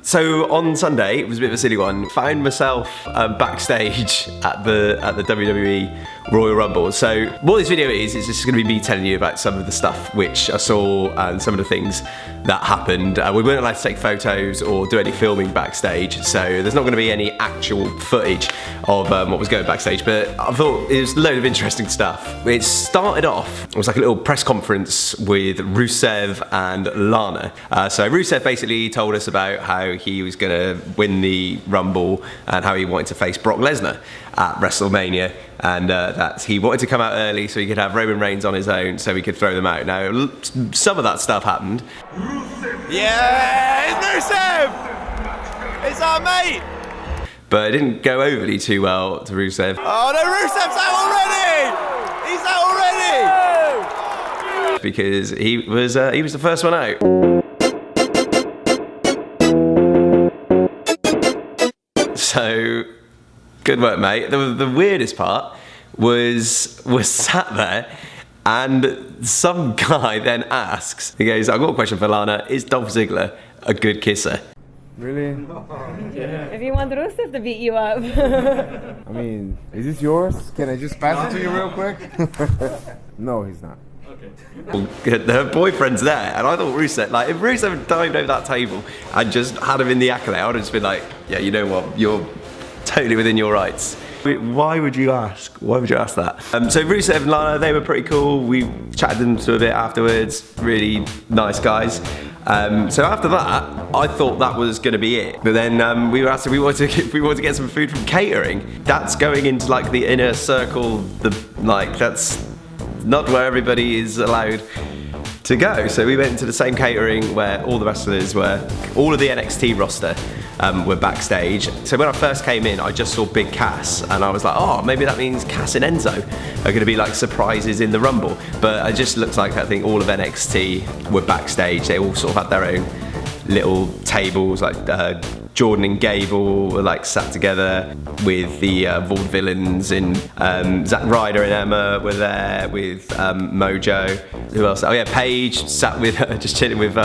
So on Sunday, it was a bit of a silly one. Found myself backstage at the WWE Royal Rumble. So what this video is just going to be me telling you about some of the stuff which I saw and some of the things that happened. We weren't allowed to take photos or do any filming backstage, so there's not going to be any actual footage of what was going backstage, but I thought it was a load of interesting stuff. It started off, it was like a little press conference with Rusev and Lana. So Rusev basically told us about how he was going to win the Rumble and how he wanted to face Brock Lesnar at WrestleMania, and that he wanted to come out early so he could have Roman Reigns on his own so he could throw them out. Now, some of that stuff happened. Yeah, it's Rusev! It's our mate! But it didn't go overly too well to Rusev. Oh no, Rusev's out already! He's out already! Because he was the first one out. So, good work, mate. The weirdest part was sat there, and some guy then asks, he goes, "I've got a question for Lana. Is Dolph Ziggler a good kisser?" Really? Yeah. If you want Rusev to beat you up. I mean, is this yours? Can I just pass it to you real quick? No, he's not. Okay. Her boyfriend's there, and I thought Rusev, like, if Rusev had dived over that table and just had him in the accolade, I would have just been like, yeah, you know what, you're totally within your rights. Why would you ask? Why would you ask that? So Rusev and Lana, they were pretty cool. We chatted them to a bit afterwards. Really nice guys. So after that, I thought that was going to be it. But then we were asked if we wanted to get some food from catering. That's going into like the inner circle. That's not where everybody is allowed to go. So we went into the same catering where all the wrestlers were, all of the NXT roster were backstage. So when I first came in, I just saw Big Cass, and I was like, oh, maybe that means Cass and Enzo are going to be like surprises in the Rumble. But it just looks like, I think all of NXT were backstage. They all sort of had their own little tables, like Jordan and Gable were like sat together with the Vaudevillains, and Zack Ryder and Emma were there with Mojo. Who else? Oh yeah, Paige sat with just chilling with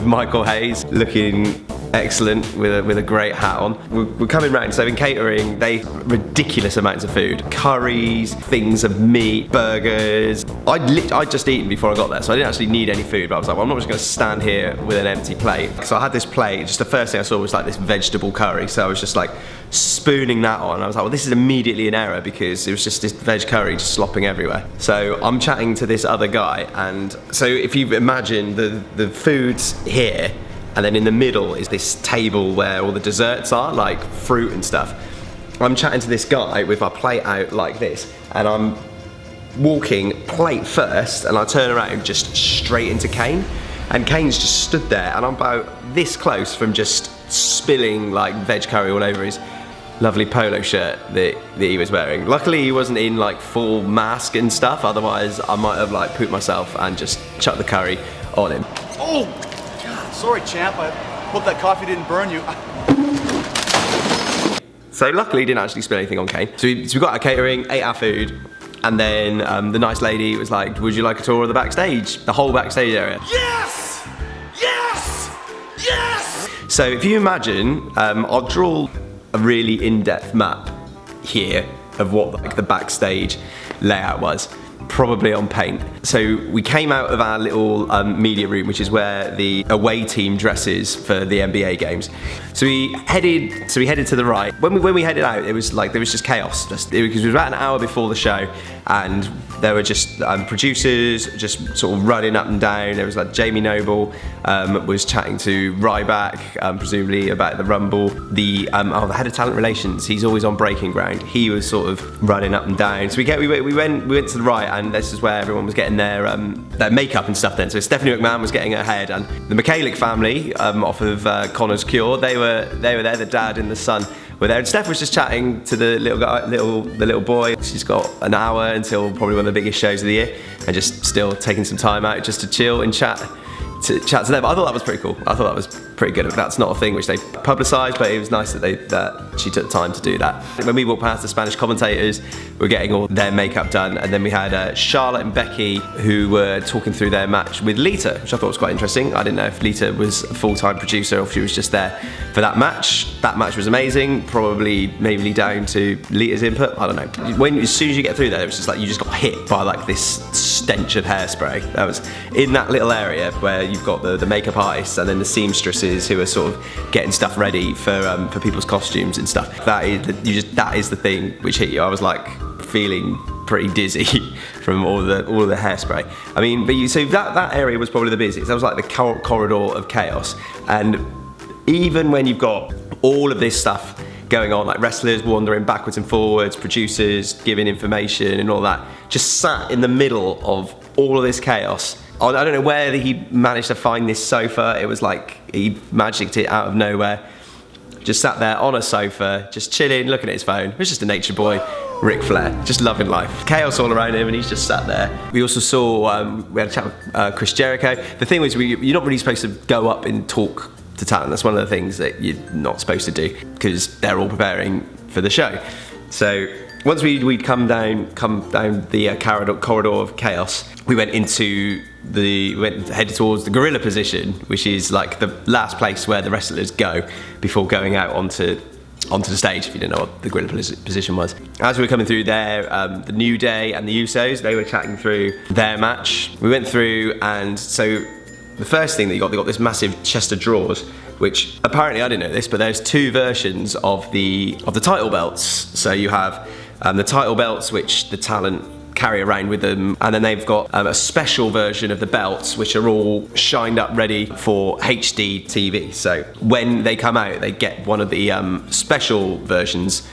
Michael Hayes, looking excellent with a great hat on. We're coming round, so in catering, they ridiculous amounts of food. Curries, things of meat, burgers. I'd just eaten before I got there, so I didn't actually need any food, but I was like, well, I'm not just gonna stand here with an empty plate. So I had this plate, just the first thing I saw was like this vegetable curry, so I was just like spooning that on. I was like, well, this is immediately an error because it was just this veg curry just slopping everywhere. So I'm chatting to this other guy, and so if you imagine the food's here, and then in the middle is this table where all the desserts are, like fruit and stuff. I'm chatting to this guy with my plate out like this, and I'm walking plate first, and I turn around just straight into Kane, and Kane's just stood there, and I'm about this close from just spilling like veg curry all over his lovely polo shirt that he was wearing. Luckily he wasn't in like full mask and stuff, otherwise I might have like pooped myself and just chucked the curry on him. Oh! God, sorry champ, I hope that coffee didn't burn you. So luckily he didn't actually spill anything on Kane. So we got our catering, ate our food, and then the nice lady was like, would you like a tour of the backstage? The whole backstage area. Yes! Yes! Yes! So if you imagine, I'll draw a really in-depth map here of what like the backstage layout was, probably on paint. So we came out of our little media room, which is where the away team dresses for the NBA games. So we headed to the right. When we headed out, there was just chaos, because it was about an hour before the show, and there were just producers just sort of running up and down. There was like Jamie Noble was chatting to Ryback, presumably about the Rumble. The head of talent relations, he's always on breaking ground. He was sort of running up and down. So we went to the right, and this is where everyone was getting their makeup and stuff then. So Stephanie McMahon was getting her head, and the Michalik family off of Connor's Cure, they were there. The dad and the son were there, and Steph was just chatting to the little boy. She's got an hour until probably one of the biggest shows of the year, and just still taking some time out just to chill and chat to them. I thought that was pretty cool. I thought that was pretty good. That's not a thing which they publicised, but it was nice that she took time to do that. When we walked past the Spanish commentators, we were getting all their makeup done, and then we had Charlotte and Becky who were talking through their match with Lita, which I thought was quite interesting. I didn't know if Lita was a full-time producer or if she was just there for that match. That match was amazing, probably mainly down to Lita's input. I don't know. As soon as you get through there, it was just like you just got hit by like this stench of hairspray. That was in that little area where you've got the makeup artists and then the seamstresses who are sort of getting stuff ready for people's costumes and stuff. That is the thing which hit you. I was like feeling pretty dizzy from all the hairspray. I mean, so that area was probably the busiest. That was like the corridor of chaos. And even when you've got all of this stuff going on, like wrestlers wandering backwards and forwards, producers giving information and all that, just sat in the middle of all of this chaos. I don't know where he managed to find this sofa. It was like he magicked it out of nowhere. Just sat there on a sofa, just chilling, looking at his phone. It was just a nature boy, Ric Flair, just loving life. Chaos all around him, and he's just sat there. We also saw, we had a chat with Chris Jericho. The thing was, you're not really supposed to go up and talk to talent. That's one of the things that you're not supposed to do because they're all preparing for the show. So once we'd come down the corridor of chaos, we headed towards the gorilla position, which is like the last place where the wrestlers go before going out onto the stage, if you didn't know what the gorilla position was. As we were coming through there, the New Day and the Usos, they were chatting through their match. We went through, and so the first thing that they got this massive chest of drawers, which apparently, I didn't know this, but there's two versions of the title belts. So you have the title belts, which the talent carry around with them, and then they've got a special version of the belts which are all shined up ready for HD TV. So when they come out, they get one of the special versions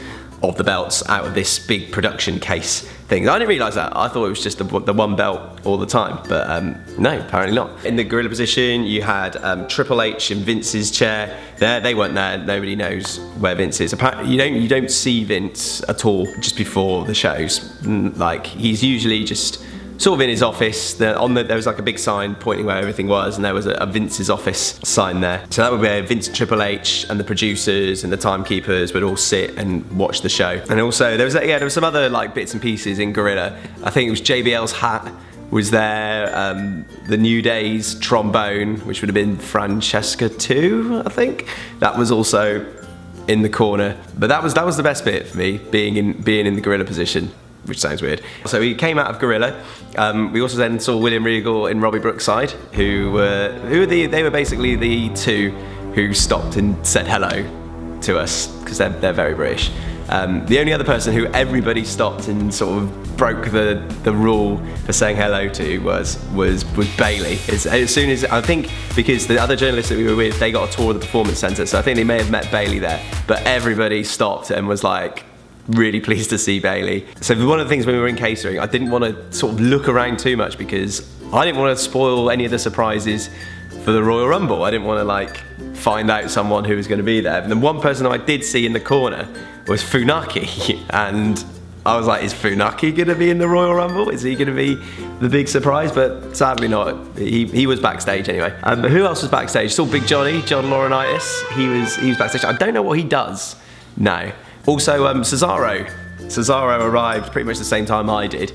of the belts out of this big production case thing. I didn't realise that. I thought it was just the one belt all the time, but no, apparently not. In the gorilla position, you had Triple H in Vince's chair. They weren't there. Nobody knows where Vince is. Apparently, you don't see Vince at all just before the shows. Like, he's usually just sort of in his office. There was like a big sign pointing where everything was, and there was a Vince's office sign there. So that would be where Vince, Triple H, and the producers and the timekeepers would all sit and watch the show. And also there was some other like bits and pieces in Gorilla. I think it was JBL's hat was there, the New Day's trombone, which would have been Francesca 2, I think. That was also in the corner. But that was the best bit for me, being in the Gorilla position, which sounds weird. So we came out of Gorilla. We also then saw William Regal and Robbie Brookside, who were basically the two who stopped and said hello to us, because they're very British. The only other person who everybody stopped and sort of broke the rule for saying hello to was Bayley. As soon as, I think, because the other journalists that we were with, they got a tour of the Performance Centre, so I think they may have met Bayley there, but everybody stopped and was like, really pleased to see Bayley. So one of the things when we were in catering, I didn't want to sort of look around too much because I didn't want to spoil any of the surprises for the Royal Rumble. I didn't want to like find out someone who was going to be there. And then one person I did see in the corner was Funaki, and I was like, is Funaki going to be in the Royal Rumble? Is he going to be the big surprise? But sadly not. He was backstage anyway. But who else was backstage? Saw Big Johnny, John Laurinaitis. He was backstage. I don't know what he does now. Also, Cesaro arrived pretty much the same time I did,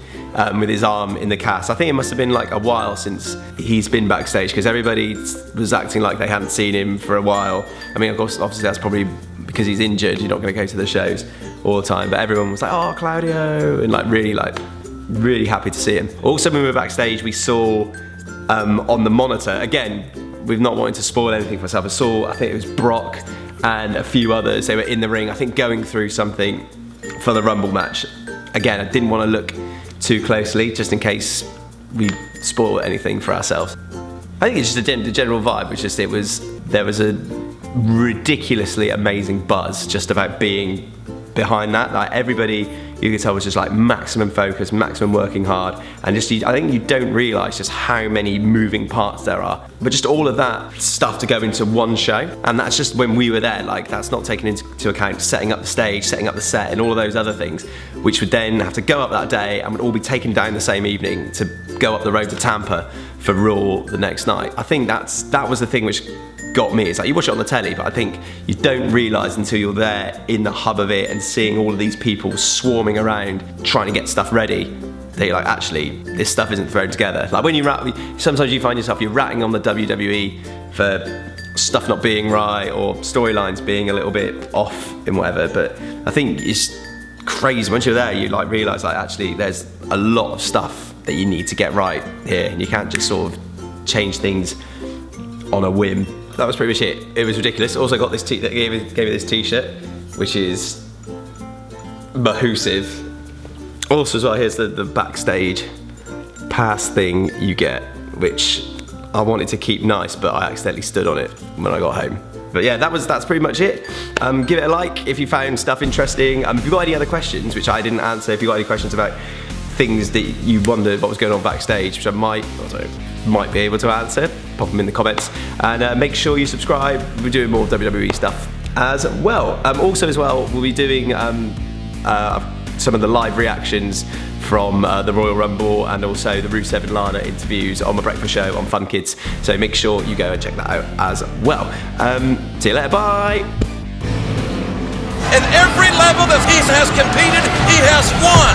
with his arm in the cast. I think it must have been like a while since he's been backstage, because everybody was acting like they hadn't seen him for a while. I mean, of course, obviously that's probably because he's injured. You're not going to go to the shows all the time. But everyone was like, "Oh, Claudio," and really happy to see him. Also, when we were backstage, we saw on the monitor again. We've not wanted to spoil anything for myself. I think it was Brock and a few others. They were in the ring, I think, going through something for the Rumble match. Again, I didn't want to look too closely, just in case we spoil anything for ourselves. I think it's just the general vibe, there was a ridiculously amazing buzz just about being behind that. Like, everybody, you could tell, was just like maximum focus, maximum working hard, and I think you don't realise just how many moving parts there are. But just all of that stuff to go into one show, and that's just when we were there. Like, that's not taken into account setting up the stage, setting up the set, and all of those other things, which would then have to go up that day and would all be taken down the same evening to go up the road to Tampa for Raw the next night. I think that was the thing which got me. It's like you watch it on the telly, but I think you don't realise until you're there in the hub of it and seeing all of these people swarming around trying to get stuff ready. That you're like, actually, this stuff isn't thrown together. Like when you sometimes you find yourself, you're ratting on the WWE for stuff not being right or storylines being a little bit off and whatever, but I think it's crazy once you're there, you like realise like actually there's a lot of stuff that you need to get right here, and you can't just sort of change things on a whim. That was pretty much it. It was ridiculous. Also got this gave me this t-shirt, which is mahoosive. Also as well, here's the backstage pass thing you get, which I wanted to keep nice, but I accidentally stood on it when I got home. But yeah, that's pretty much it. Give it a like if you found stuff interesting. If you've got any other questions, which I didn't answer, if you've got any questions about things that you wondered what was going on backstage, which I might be able to answer, pop them in the comments. And make sure you subscribe. We're doing more WWE stuff as well. Also as well, we'll be doing some of the live reactions from the Royal Rumble and also the Rusev and Lana interviews on my breakfast show on Fun Kids. So make sure you go and check that out as well. See you later, bye! In every level that he has competed, he has won.